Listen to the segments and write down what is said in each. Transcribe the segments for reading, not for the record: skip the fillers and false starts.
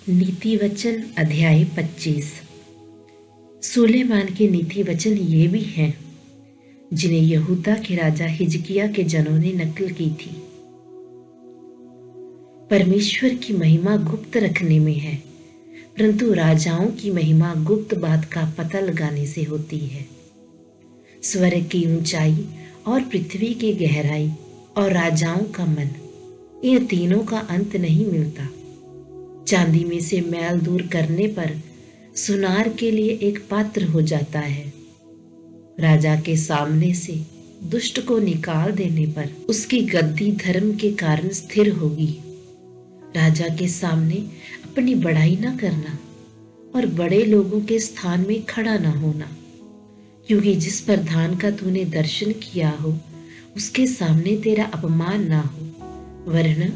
नीति वचन अध्याय 25। सुलेमान के नीति वचन ये भी हैं जिन्हें यहूदा के राजा हिजकिया के जनों ने नकल की थी। परमेश्वर की महिमा गुप्त रखने में है, परंतु राजाओं की महिमा गुप्त बात का पता लगाने से होती है। स्वर्ग की ऊंचाई और पृथ्वी की गहराई और राजाओं का मन, इन तीनों का अंत नहीं मिलता। चांदी में से मैल दूर करने पर सुनार के लिए एक पात्र हो जाता है। राजा के सामने से दुष्ट को निकाल देने पर उसकी गद्दी धर्म के कारण स्थिर होगी। राजा के सामने अपनी बड़ाई न करना और बड़े लोगों के स्थान में खड़ा न होना, क्योंकि जिस प्रधान का तूने दर्शन किया हो उसके सामने तेरा अपमान ना हो, वरन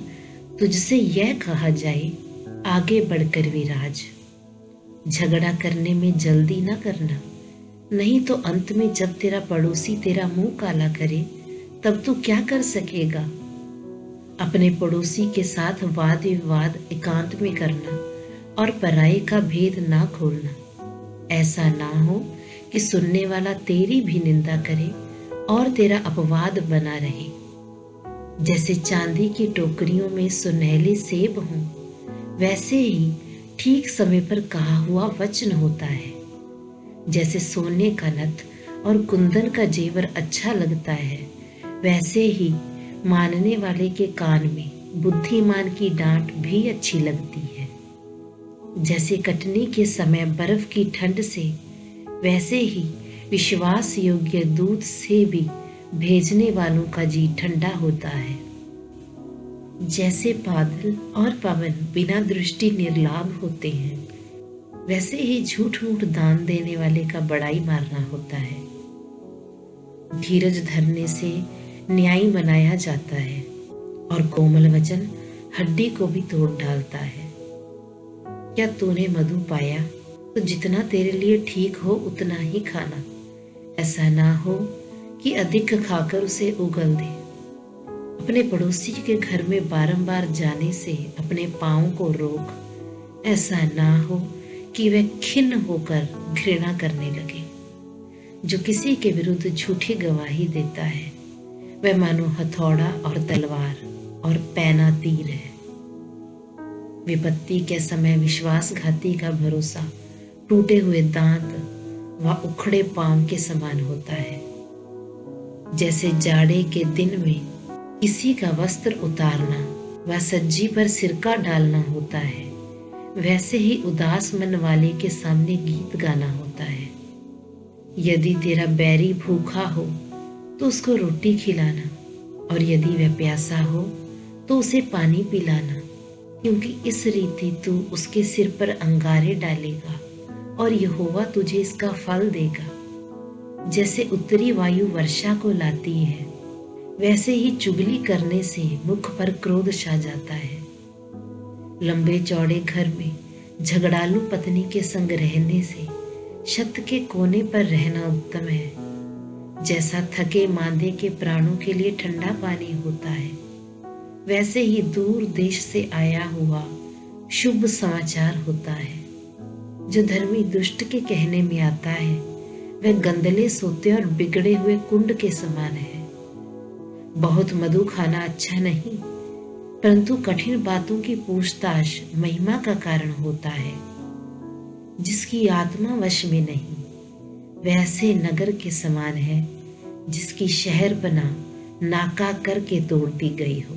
तुझसे यह कहा जाए, आगे बढ़कर विराज। झगड़ा करने में जल्दी ना करना, नहीं तो अंत में जब तेरा पड़ोसी तेरा मुंह काला करे तब तू क्या कर सकेगा। अपने पड़ोसी के साथ वाद विवाद एकांत में करना और पराये का भेद ना खोलना। ऐसा ना हो कि सुनने वाला तेरी भी निंदा करे और तेरा अपवाद बना रहे। जैसे चांदी की टोकरियों में सुनहले सेब हों, वैसे ही ठीक समय पर कहा हुआ वचन होता है। जैसे सोने का नथ और कुंदन का जेवर अच्छा लगता है, वैसे ही मानने वाले के कान में बुद्धिमान की डांट भी अच्छी लगती है। जैसे कटनी के समय बर्फ की ठंड से, वैसे ही विश्वास योग्य दूध से भी भेजने वालों का जी ठंडा होता है। जैसे बादल और पवन बिना दृष्टि निर्लाभ होते हैं, वैसे ही झूठ मूठ दान देने वाले का बड़ाई मारना होता है। धीरज धरने से न्याय मनाया जाता है और कोमल वचन हड्डी को भी तोड़ डालता है। क्या तूने मधु पाया तो जितना तेरे लिए ठीक हो उतना ही खाना, ऐसा ना हो कि अधिक खाकर उसे उगल दे। अपने पड़ोसी के घर में बारंबार जाने से अपने पाँव को रोक, ऐसा ना हो कि वह खिन्न होकर घृणा करने लगे। जो किसी के विरुद्ध झूठी गवाही देता है, वह मानो हथौड़ा और तलवार और पैना तीर है। विपत्ति के समय विश्वासघाती का भरोसा टूटे हुए दांत व उखड़े पांव के समान होता है। जैसे जाड़े के दिन में किसी का वस्त्र उतारना व सज्जी पर सिरका डालना होता है, वैसे ही उदास मन वाले के सामने गीत गाना होता है। यदि तेरा बैरी भूखा हो तो उसको रोटी खिलाना, और यदि वह प्यासा हो तो उसे पानी पिलाना, क्योंकि इस रीति तू उसके सिर पर अंगारे डालेगा और यहोवा तुझे इसका फल देगा। जैसे उत्तरी वायु वर्षा को लाती है, वैसे ही चुगली करने से मुख पर क्रोध छा जाता है। लंबे चौड़े घर में झगड़ालू पत्नी के संग रहने से छत के कोने पर रहना उत्तम है। जैसा थके मांदे के प्राणों के लिए ठंडा पानी होता है, वैसे ही दूर देश से आया हुआ शुभ समाचार होता है। जो धर्मी दुष्ट के कहने में आता है, वह गंदले सोते और बिगड़े हुए कुंड के समान है। बहुत मधु खाना अच्छा नहीं, परंतु कठिन बातों की पूछताछ महिमा का कारण होता है। जिसकी आत्मा वश में नहीं, वैसे नगर के समान है जिसकी शहर बना नाका करके तोड़ दी गई हो।